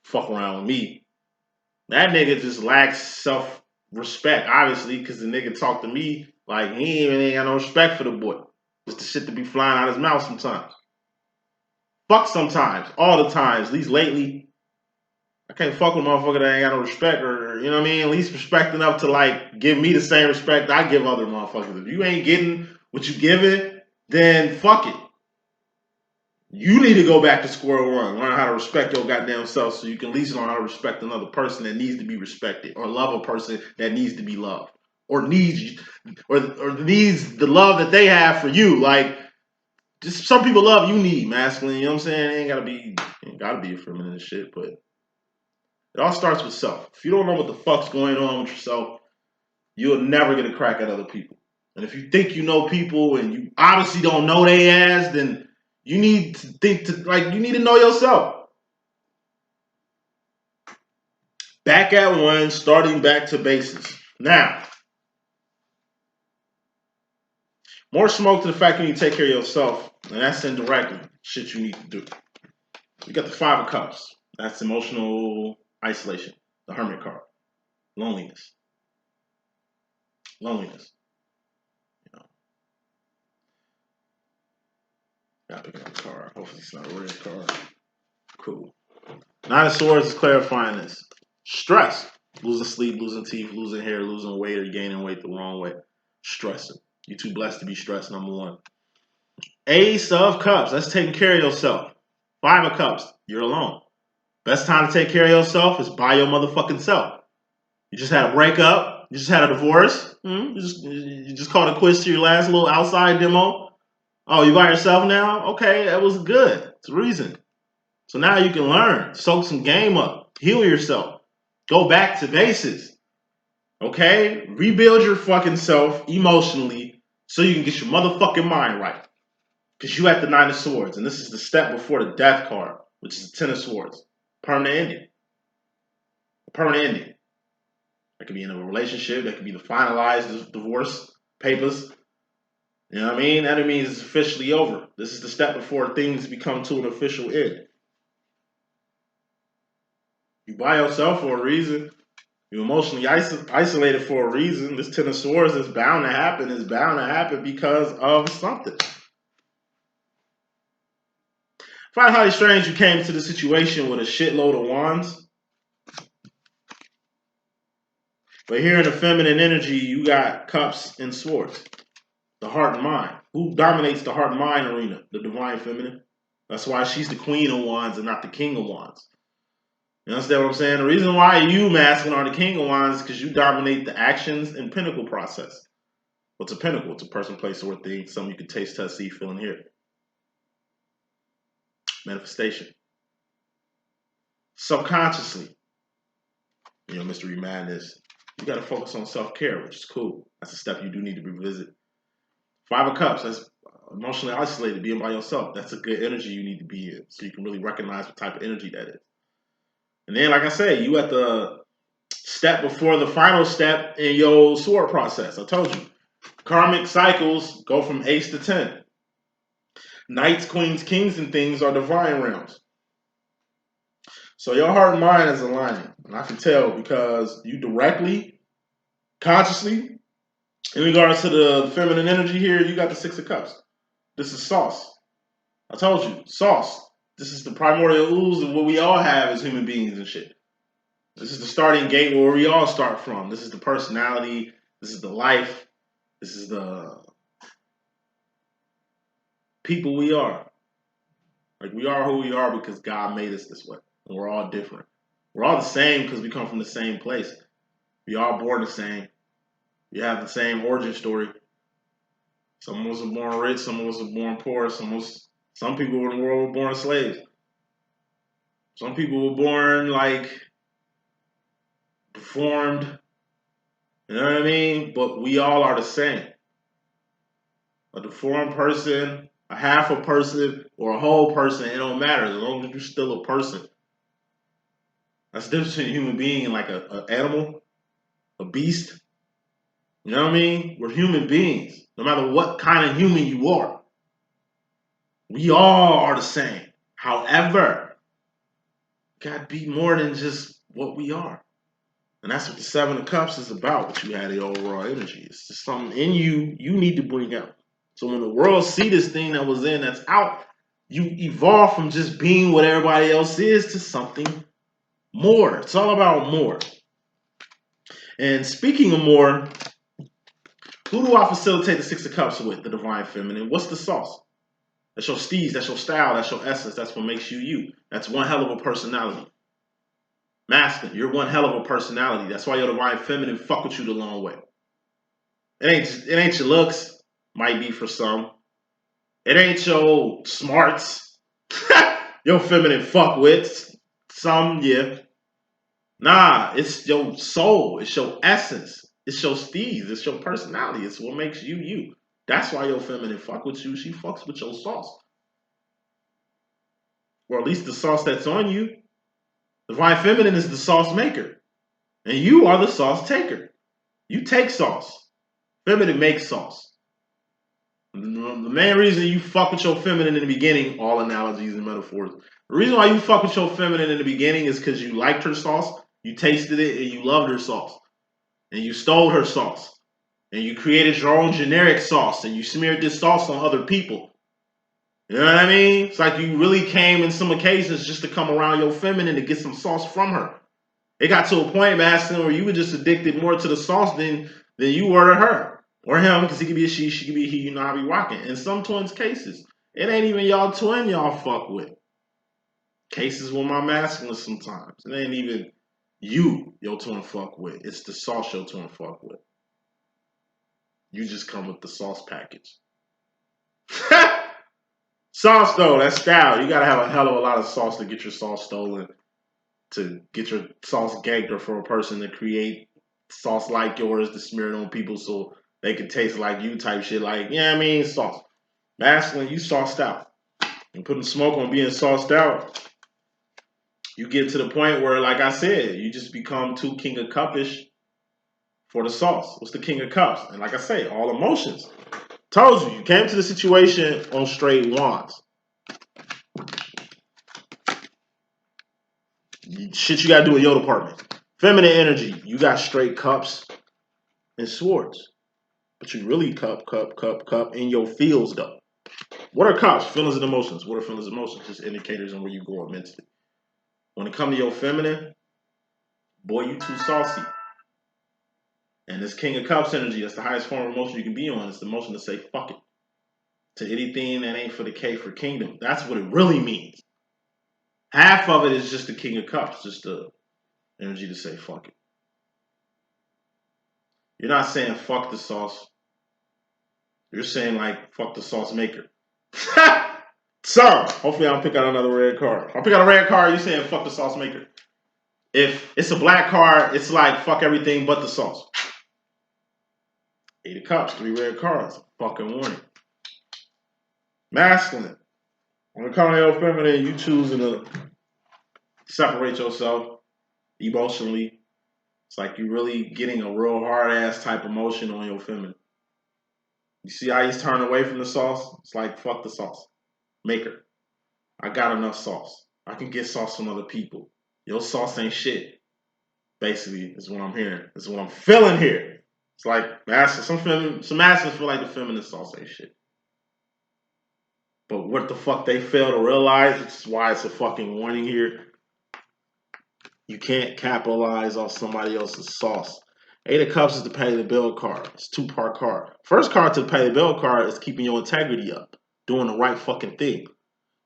Fuck around with me. That nigga just lacks self-respect, obviously, because the nigga talked to me like he ain't got no respect for the boy. Just the shit to be flying out his mouth sometimes. Fuck sometimes. All the times. At least lately. I can't fuck with a motherfucker that ain't got no respect or, you know what I mean? At least respect enough to, like, give me the same respect I give other motherfuckers. If you ain't getting what you giving, then fuck it. You need to go back to square one. Learn how to respect your goddamn self so you can at least learn how to respect another person that needs to be respected or love a person that needs to be loved or needs the love that they have for you. Like, just some people love you need masculine, you know what I'm saying? It ain't gotta be a feminine and shit, but it all starts with self. If you don't know what the fuck's going on with yourself, you'll never get a crack at other people. And if you think you know people and you obviously don't know they ass, then you need you need to know yourself. Back at 1, starting back to basics. Now, more smoke to the fact you need to take care of yourself, and that's indirectly shit you need to do. You got the 5 of Cups. That's emotional isolation. The Hermit card. Loneliness. Gotta pick another card. Hopefully it's not a red card. Cool. 9 of Swords is clarifying this. Stress. Losing sleep, losing teeth, losing hair, losing weight, or gaining weight the wrong way. Stressing. You're too blessed to be stressed, number 1. Ace of Cups. That's taking care of yourself. 5 of Cups. You're alone. Best time to take care of yourself is by your motherfucking self. You just had a breakup. You just had a divorce. You just called a quiz to your last little outside demo. Oh, you by yourself now? Okay, that was good. It's a reason. So now you can learn. Soak some game up. Heal yourself. Go back to basics. Okay? Rebuild your fucking self emotionally so you can get your motherfucking mind right. Because you at the 9 of Swords. And this is the step before the Death card, which is the 10 of Swords. Permanent ending. Permanent ending. That could be in a relationship. That could be the finalized divorce papers. You know what I mean? That means it's officially over. This is the step before things become to an official end. You by yourself for a reason. You're emotionally isolated for a reason. This Ten of Swords is bound to happen. It's bound to happen because of something. I find it highly strange you came to the situation with a shitload of wands. But here in the feminine energy, you got cups and swords. The heart and mind. Who dominates the heart and mind arena? The divine feminine. That's why she's the queen of wands and not the king of wands. You understand what I'm saying? The reason why you, masculine, are the king of wands is because you dominate the actions and pinnacle process. What's a pinnacle? It's a person, place, or thing. Something you can taste, touch, see, feel, and hear. Manifestation. Subconsciously, mystery madness. You got to focus on self-care, which is cool. That's a step you do need to revisit. Five of Cups, that's emotionally isolated, being by yourself. That's a good energy you need to be in, so you can really recognize what type of energy that is. And then, like I said, you at the step before the final step in your sword process. I told you. Karmic cycles go from ace to 10. Knights, queens, kings, and things are divine realms. So your heart and mind is aligning. And I can tell because you directly, consciously, in regards to the feminine energy here, you got the Six of Cups. This is sauce. I told you, sauce. This is the primordial ooze of what we all have as human beings and shit. This is the starting gate where we all start from. This is the personality. This is the life. This is the people we are. Like, we are who we are because God made us this way. And we're all different. We're all the same because we come from the same place. We all born the same. We have the same origin story. Some of us are born rich, some of us are born poor, some people in the world were born slaves. Some people were born deformed. You know what I mean? But we all are the same. A deformed person, a half a person, or a whole person, it don't matter as long as you're still a person. That's the difference between a human being and an animal, a beast. You know what I mean? We're human beings. No matter what kind of human you are. We all are the same. However, gotta be more than just what we are. And that's what the Seven of Cups is about, what you had the overall energy. It's just something in you need to bring out. So when the world see this thing that was in that's out, you evolve from just being what everybody else is to something more. It's all about more. And speaking of more, who do I facilitate the Six of Cups with? The Divine Feminine. What's the sauce? That's your steez, that's your style, that's your essence, that's what makes you you. That's one hell of a personality. Masculine, you're one hell of a personality. That's why your Divine Feminine fuck with you the long way. It ain't your looks, might be for some. It ain't your smarts. Your feminine fuck with. Some, yeah. Nah, it's your soul, it's your essence, it's your steez, it's your personality, it's what makes you you. That's why your feminine fuck with you. She fucks with your sauce. Or at least the sauce that's on you. Divine Feminine is the sauce maker. And you are the sauce taker. You take sauce. Feminine makes sauce. The main reason you fuck with your feminine in the beginning, all analogies and metaphors. The reason why you fuck with your feminine in the beginning is because you liked her sauce, you tasted it, and you loved her sauce. And you stole her sauce. And you created your own generic sauce, and you smeared this sauce on other people. You know what I mean? It's like you really came in some occasions just to come around your feminine to get some sauce from her. It got to a point, masculine, where you were just addicted more to the sauce than you were to her. Or him, because he could be a she could be a he, you know how we rocking. In some twins' cases, it ain't even y'all twin y'all fuck with. Cases with my masculine sometimes. It ain't even you your twin fuck with. It's the sauce your twin fuck with. You just come with the sauce package. Sauce, though, that's style. You gotta have a hell of a lot of sauce to get your sauce stolen, to get your sauce ganked, or for a person to create sauce like yours to smear it on people so they can taste like you type shit. Like, yeah, I mean, sauce. Masculine, you sauced out. And putting smoke on being sauced out, you get to the point where, like I said, you just become too King of Cupish for the sauce. What's the King of Cups? And like I say, all emotions. Told you came to the situation on straight wands. Shit you gotta do with your department. Feminine energy, you got straight cups and swords. But you really cup in your feels though. What are cups? Feelings and emotions. What are feelings and emotions? Just indicators on where you're going mentally. When it comes to your feminine, boy, you too saucy. And this King of Cups energy, that's the highest form of emotion you can be on. It's the emotion to say fuck it. To anything that ain't for the K for kingdom. That's what it really means. Half of it is just the King of Cups, just the energy to say fuck it. You're not saying fuck the sauce. You're saying like fuck the sauce maker. Sir, hopefully I don't pick out another red card. I'll pick out a red card, you saying fuck the sauce maker. If it's a black card, it's like fuck everything but the sauce. 8 of Cups, 3 red cards. Fucking warning. Masculine. When it comes to your feminine, you choosing to separate yourself emotionally. It's like you're really getting a real hard-ass type emotion on your feminine. You see how he's turning away from the sauce? It's like, fuck the sauce. Maker. I got enough sauce. I can get sauce from other people. Your sauce ain't shit. Basically, is what I'm hearing. Is what I'm feeling here. It's like, some masters feel like the feminine sauce ain't shit. But what the fuck they fail to realize, which is why it's a fucking warning here, you can't capitalize off somebody else's sauce. 8 of Cups is the pay the bill card. It's a 2-part card. First card to the pay the bill card is keeping your integrity up. Doing the right fucking thing.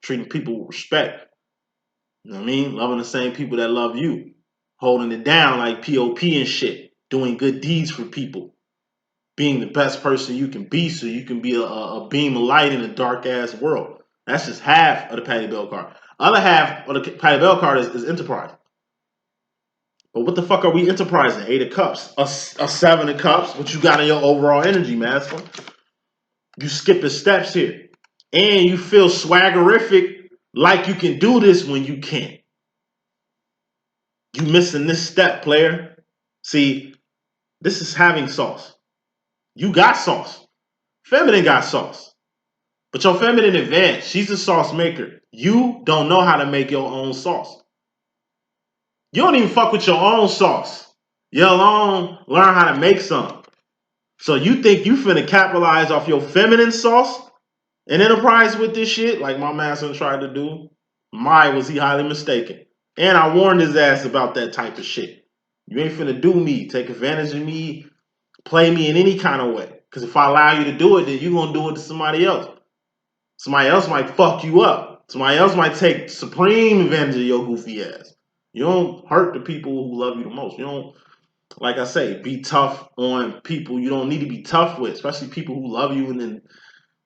Treating people with respect. You know what I mean? Loving the same people that love you. Holding it down like POP and shit. Doing good deeds for people. Being the best person you can be so you can be a beam of light in a dark ass world. That's just half of the pay the bill card. Other half of the pay the bill card is enterprise. But what the fuck are we enterprising? 8 of Cups. A 7 of Cups. What you got in your overall energy, masculine? You skipping steps here. And you feel swaggerific like you can do this when you can't. You missing this step, player. See, this is having sauce. You got sauce. Feminine got sauce. But your feminine advanced. She's a sauce maker. You don't know how to make your own sauce. You don't even fuck with your own sauce. You alone learn how to make some. So you think you finna capitalize off your feminine sauce and enterprise with this shit like my master tried to do? My, was he highly mistaken. And I warned his ass about that type of shit. You ain't finna do me, take advantage of me, play me in any kind of way. Because if I allow you to do it, then you're gonna do it to somebody else. Somebody else might fuck you up. Somebody else might take supreme advantage of your goofy ass. You don't hurt the people who love you the most. You don't, like I say, be tough on people you don't need to be tough with, especially people who love you and then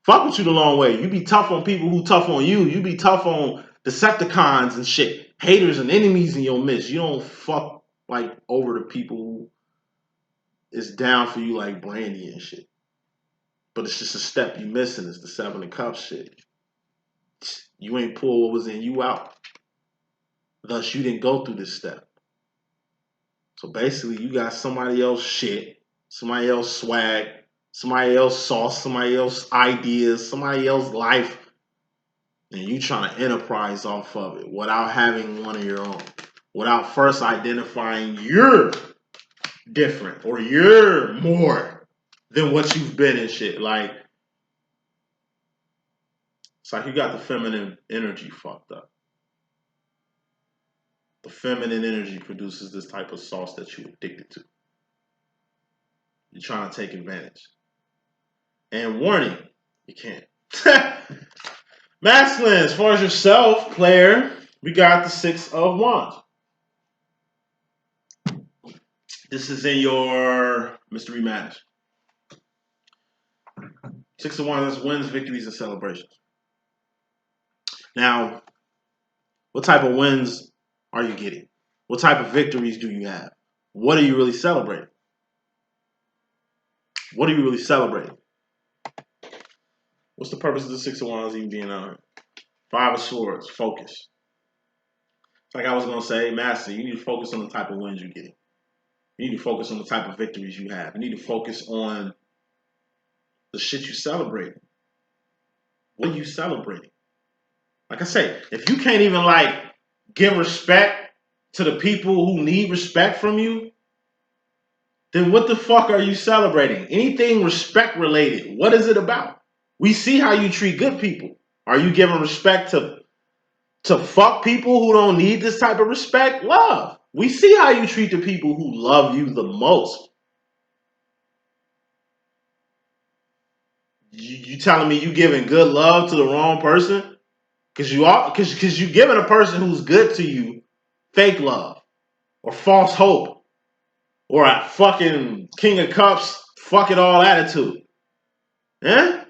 fuck with you the long way. You be tough on people who tough on you. You be tough on Decepticons and shit. Haters and enemies in your midst. You don't fuck like over the people who is down for you like Brandy and shit. But it's just a step you missing. It's the 7 of Cups shit. You ain't pull what was in you out. Thus, you didn't go through this step. So basically, you got somebody else shit, somebody else swag, somebody else sauce, somebody else ideas, somebody else life, and you trying to enterprise off of it without having one of your own, without first identifying you're different or you're more than what you've been and shit. Like, it's like you got the feminine energy fucked up. The feminine energy produces this type of sauce that you're addicted to. You're trying to take advantage. And warning, you can't. Masculine, as far as yourself, player, we got the 6 of Wands. This is in your Mystery Madness. 6 of Wands, that's wins, victories, and celebrations. Now, what type of wins are you getting? What type of victories do you have? What are you really celebrating? What are you really celebrating? What's the purpose of the 6 of Wands even being on? 5 of Swords, focus. It's like I was going to say, Master, you need to focus on the type of wins you're getting. You need to focus on the type of victories you have. You need to focus on the shit you celebrating. What are you celebrating? Like I say, if you can't even like give respect to the people who need respect from you, then what the fuck are you celebrating? Anything respect related, what is it about? We see how you treat good people. Are you giving respect to fuck people who don't need this type of respect? Love. We see how you treat the people who love you the most. You telling me you giving good love to the wrong person? Because you giving a person who's good to you fake love or false hope or a fucking King of Cups fuck it all attitude. Yeah?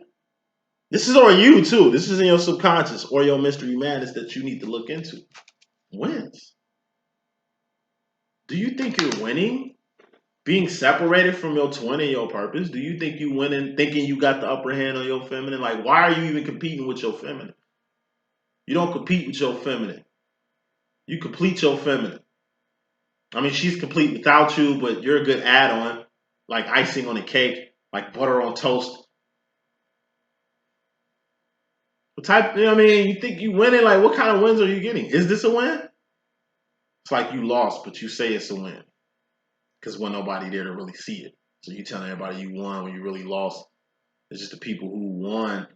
This is on you too. This is in your subconscious or your mystery madness that you need to look into. Wins. Do you think you're winning? Being separated from your twin and your purpose? Do you think you winning thinking you got the upper hand on your feminine? Like, why are you even competing with your feminine? You don't compete with your feminine. You complete your feminine. I mean, she's complete without you, but you're a good add-on, like icing on a cake, like butter on toast. What type, you know what I mean? You think you winning? Like, what kind of wins are you getting? Is this a win? It's like you lost, but you say it's a win. Because when nobody there to really see it. So you telling everybody you won when you really lost. It's just the people who won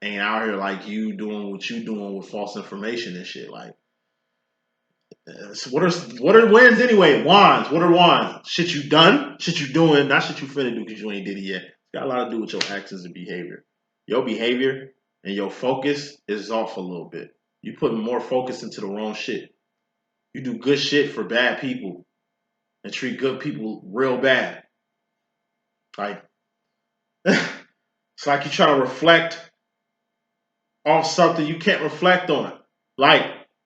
ain't out here like you doing what you doing with false information and shit. Like, what are wins anyway? Wands. What are wands? Shit you done? Shit you doing? Not shit you finna do because you ain't did it yet. It's got a lot to do with your actions and behavior. Your behavior and your focus is off a little bit. You putting more focus into the wrong shit. You do good shit for bad people and treat good people real bad. Like, it's like you try to reflect off something you can't reflect on. Like,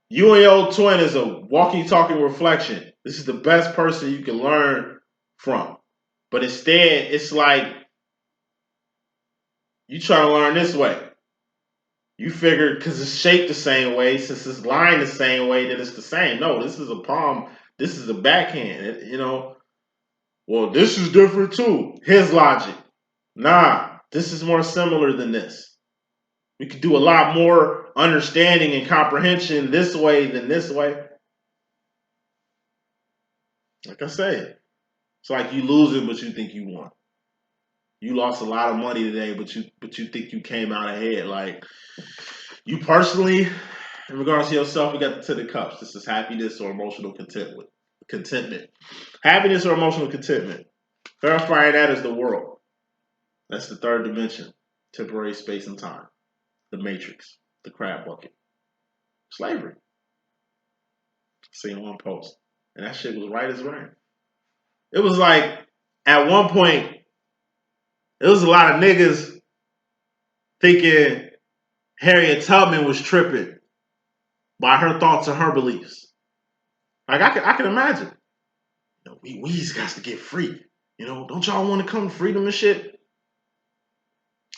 you and your twin is a walking, talking reflection. This is the best person you can learn from. But instead, it's like you try to learn this way. You figure because it's shaped the same way, since it's lined the same way, that it's the same. No, this is a palm. This is a backhand. You know, well, this is different too. His logic. Nah, this is more similar than this. We could do a lot more understanding and comprehension this way than this way. Like I say, it's like you losing, but you think you won. You lost a lot of money today, but you think you came out ahead. Like, you personally, in regards to yourself, we got the 10 of cups. This is happiness or emotional contentment. Happiness or emotional contentment. Verifying that is the world. That's the third dimension. Temporary space and time. The matrix. The crab bucket. Slavery. Seen one post. And that shit was right as rain. It was like, at one point, there was a lot of niggas thinking Harriet Tubman was tripping by her thoughts and her beliefs. Like, I can imagine. You know, we just got to get free. You know, don't y'all want to come to freedom and shit?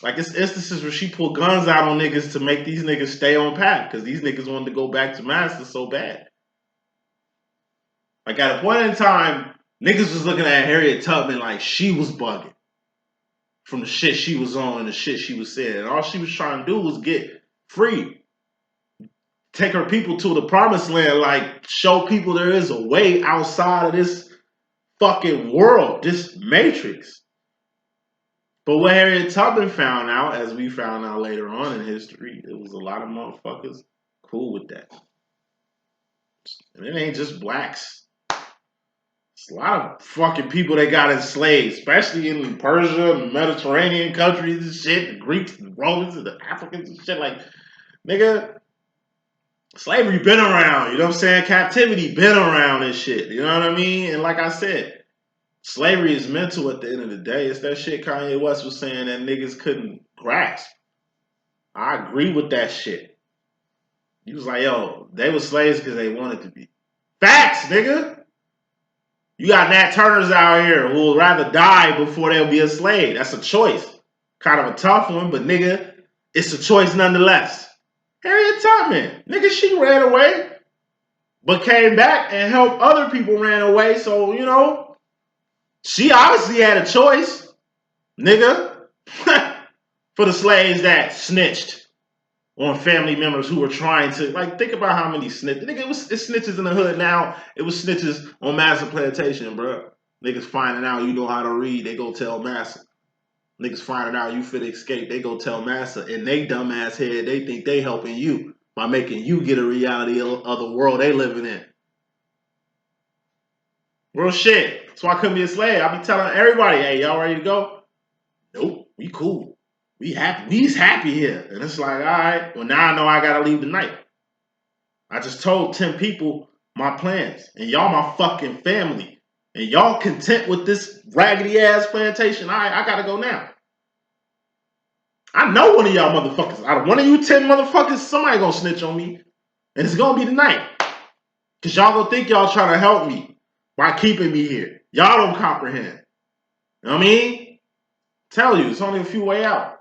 Like, it's instances where she pulled guns out on niggas to make these niggas stay on path because these niggas wanted to go back to masters so bad. Like, at a point in time, niggas was looking at Harriet Tubman like she was bugging from the shit she was on and the shit she was saying. And all she was trying to do was get free. Take her people to the promised land, like show people there is a way outside of this fucking world, this matrix. But what Harriet Tubman found out, as we found out later on in history, it was a lot of motherfuckers cool with that. And it ain't just blacks. It's a lot of fucking people that got enslaved, especially in Persia and Mediterranean countries and shit, the Greeks, the Romans, and the Africans and shit. Like, nigga, slavery been around, you know what I'm saying? Captivity been around and shit, you know what I mean? And like I said, slavery is mental at the end of the day. It's that shit Kanye West was saying that niggas couldn't grasp. I agree with that shit. He was like, yo, they were slaves because they wanted to be. Facts, nigga! You got Nat Turners out here who will rather die before they'll be a slave. That's a choice. Kind of a tough one, but nigga, it's a choice nonetheless. Harriet Tubman, nigga, she ran away, but came back and helped other people ran away. So, you know, she obviously had a choice, nigga. For the slaves that snitched on family members who were trying to, like, think about how many snitches. It's snitches in the hood now. It was snitches on Massa Plantation, bro. Niggas finding out you know how to read, they go tell Massa. Niggas finding out you fit escape, they go tell Massa. And they dumbass head, they think they helping you by making you get a reality of the world they living in. Real shit. That's why I couldn't be a slave. I be telling everybody, hey, y'all ready to go? Nope, we cool. We happy. We's happy here. And it's like, all right, well, now I know I gotta leave tonight. I just told 10 people my plans. And y'all my fucking family. And y'all content with this raggedy ass plantation. All right, I gotta go now. I know one of y'all motherfuckers, out of one of you 10 motherfuckers, somebody gonna snitch on me. And it's gonna be tonight. Cause y'all gonna think y'all trying to help me by keeping me here. Y'all don't comprehend. You know what I mean? Tell you, it's only a few way out.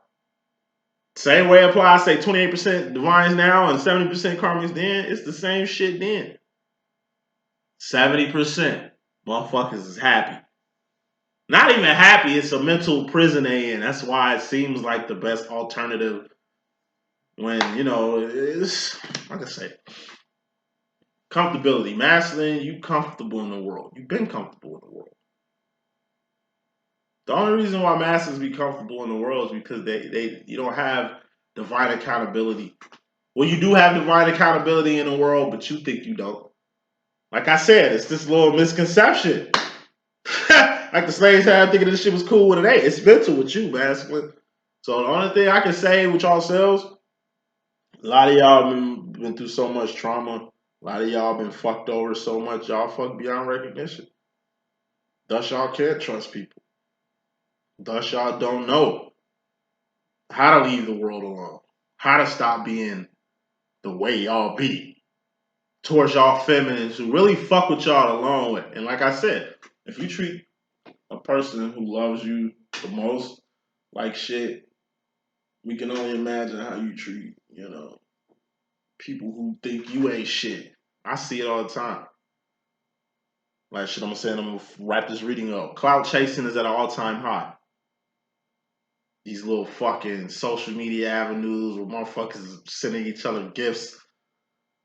Same way applies, say 28% divines now and 70% karmics then. It's the same shit then. 70% motherfuckers is happy. Not even happy, it's a mental prison they in. That's why it seems like the best alternative when, you know, it's, like I say, comfortability. Masculine, you comfortable in the world. You've been comfortable in the world. The only reason why masculines be comfortable in the world is because you don't have divine accountability. Well, you do have divine accountability in the world, but you think you don't. Like I said, it's this little misconception. Like the slaves had thinking this shit was cool with it ain't. It's mental with you, masculine. So the only thing I can say with y'all selves, a lot of y'all been through so much trauma. A lot of y'all been fucked over so much. Y'all fucked beyond recognition. Thus y'all can't trust people. Thus y'all don't know how to leave the world alone. How to stop being the way y'all be towards y'all feminines who really fuck with y'all alone with. And like I said, if you treat a person who loves you the most like shit, we can only imagine how you treat, you know, people who think you ain't shit. I see it all the time. Like shit, I'm gonna wrap this reading up. Cloud chasing is at an all-time high. These little fucking social media avenues where motherfuckers sending each other gifts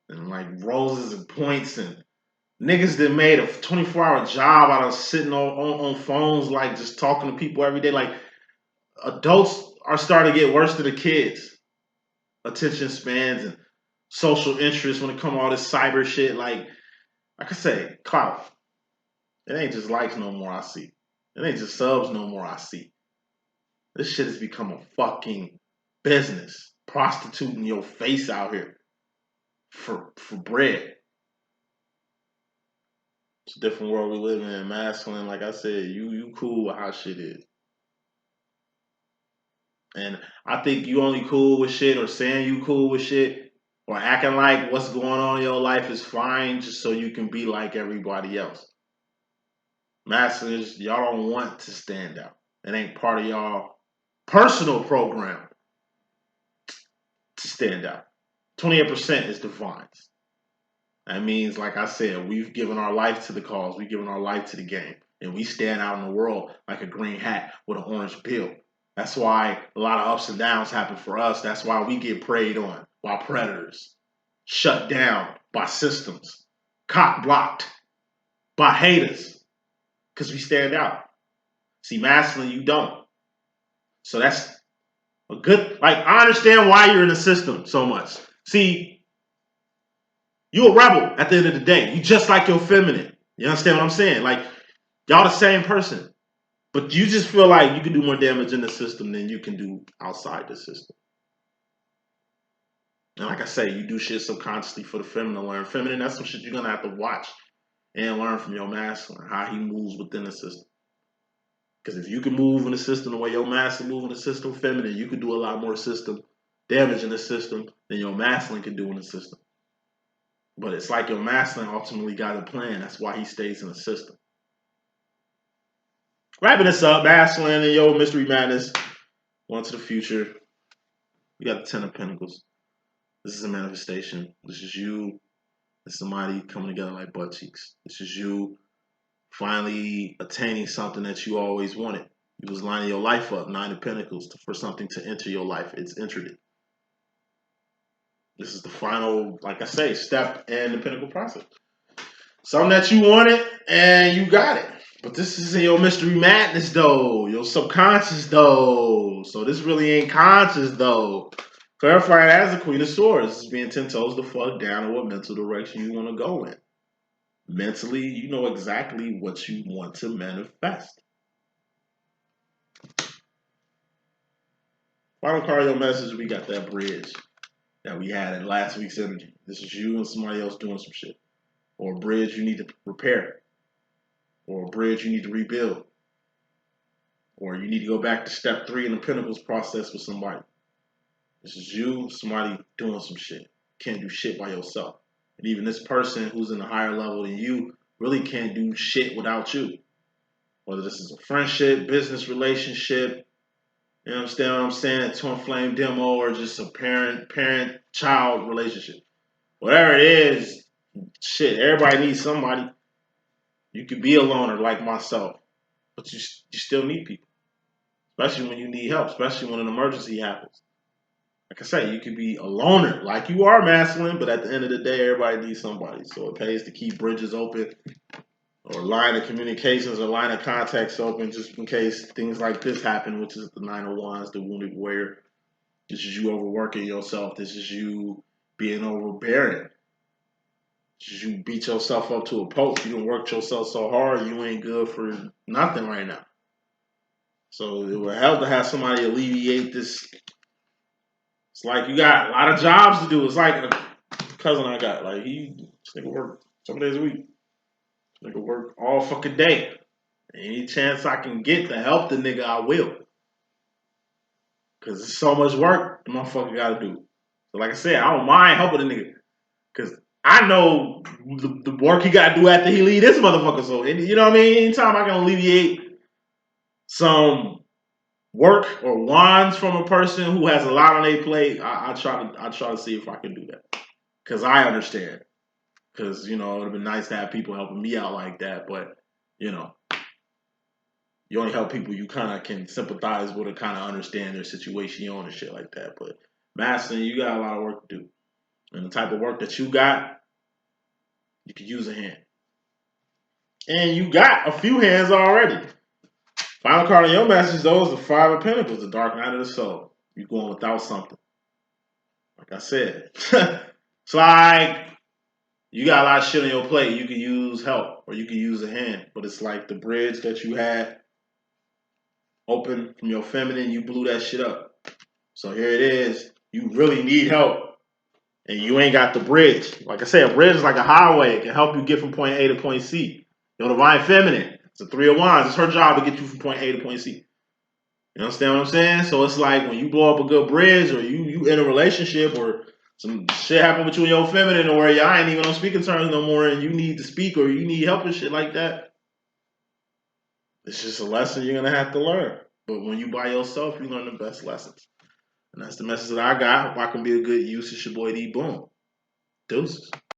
and like roses and points and niggas that made a 24-hour job out of sitting on phones, like just talking to people every day. Like adults are starting to get worse than the kids. Attention spans and social interests when it comes to all this cyber shit. Like I say, clout. It ain't just likes no more I see. It ain't just subs no more I see. This shit has become a fucking business. Prostituting your face out here for bread. It's a different world we live in. Masculine, like I said, you cool with how shit is. And I think you only cool with shit or saying you cool with shit or acting like what's going on in your life is fine just so you can be like everybody else. Masculines, y'all don't want to stand out. It ain't part of y'all personal program to stand out. 28% is divines. That means, like I said, we've given our life to the cause. We've given our life to the game. And we stand out in the world like a green hat with an orange bill. That's why a lot of ups and downs happen for us. That's why we get preyed on by predators, shut down by systems, cock blocked by haters, because we stand out. See, masculine, you don't. So that's a good, like, I understand why you're in the system so much. See, you a rebel at the end of the day. You just like your feminine. You understand what I'm saying? Like, y'all the same person. But you just feel like you can do more damage in the system than you can do outside the system. And like I say, you do shit subconsciously for the feminine to learn. Feminine, that's some shit you're going to have to watch and learn from your masculine, how he moves within the system. Because if you can move in the system the way your masculine move in the system, feminine, you can do a lot more system damage in the system than your masculine can do in the system. But it's like your masculine ultimately got a plan. That's why he stays in the system. Wrapping this up, masculine and yo mystery madness. On to the future. We got the 10 of Pentacles. This is a manifestation. This is you and somebody coming together like butt cheeks. This is you finally attaining something that you always wanted. You was lining your life up, 9 of Pentacles, for something to enter your life. It's entered it. This is the final, like I say, step in the Pentacle process. Something that you wanted and you got it. But this is in your mystery madness, though. Your subconscious, though. So this really ain't conscious, though. Clarifying as the Queen of Swords. This is being 10 toes the fuck down on what mental direction you want to go in. Mentally, you know exactly what you want to manifest. Final card of your message, we got that bridge that we had in last week's energy. This is you and somebody else doing some shit. Or a bridge you need to repair. Or a bridge you need to rebuild. Or you need to go back to step 3 in the Pentacles process with somebody. This is you, somebody doing some shit. Can't do shit by yourself. And even this person who's in a higher level than you really can't do shit without you. Whether this is a friendship, business relationship, you understand what I'm saying? Twin flame demo, or just a parent-child relationship. Whatever it is, shit, everybody needs somebody. You could be a loner like myself, but you still need people. Especially when you need help, especially when an emergency happens. Like I say, you could be a loner, like you are masculine, but at the end of the day, everybody needs somebody. So it pays to keep bridges open, or line of communications, or line of contacts open, just in case things like this happen, which is the 9 of Wands, the wounded warrior. This is you overworking yourself. This is you being overbearing. This is you beat yourself up to a pulp. You done worked yourself so hard, you ain't good for nothing right now. So it would help to have somebody alleviate this. It's like you got a lot of jobs to do. It's like a cousin I got. Like this nigga work 7 days a week. This nigga work all fucking day. Any chance I can get to help the nigga, I will. Cause it's so much work the motherfucker gotta do. So like I said, I don't mind helping the nigga. Cause I know the work he gotta do after he leave this motherfucker. So you know what I mean? Anytime I can alleviate some work or wands from a person who has a lot on their plate, I try to see if I can do that. Cause I understand. Cause it would have been nice to have people helping me out like that, but you only help people you kind of can sympathize with or kind of understand their situation on and shit like that. But mastering, you got a lot of work to do, and the type of work that you got, you could use a hand, and you got a few hands already. Final card on your message, though, is the 5 of Pentacles, the Dark Night of the Soul. You're going without something. Like I said, it's like you got a lot of shit on your plate. You could use help or you could use a hand, but it's like the bridge that you had open from your feminine, you blew that shit up. So here it is. You really need help, and you ain't got the bridge. Like I said, a bridge is like a highway. It can help you get from point A to point C. Your divine feminine, it's a 3 of Wands. It's her job to get you from point A to point C. You understand what I'm saying? So it's like when you blow up a good bridge, or you in a relationship, or some shit happen with you and your feminine, or where y'all ain't even on speaking terms no more, and you need to speak, or you need help and shit like that. It's just a lesson you're gonna have to learn. But when you by yourself, you learn the best lessons. And that's the message that I got. Hope I can be a good use. It's your boy D.Boom. Deuces.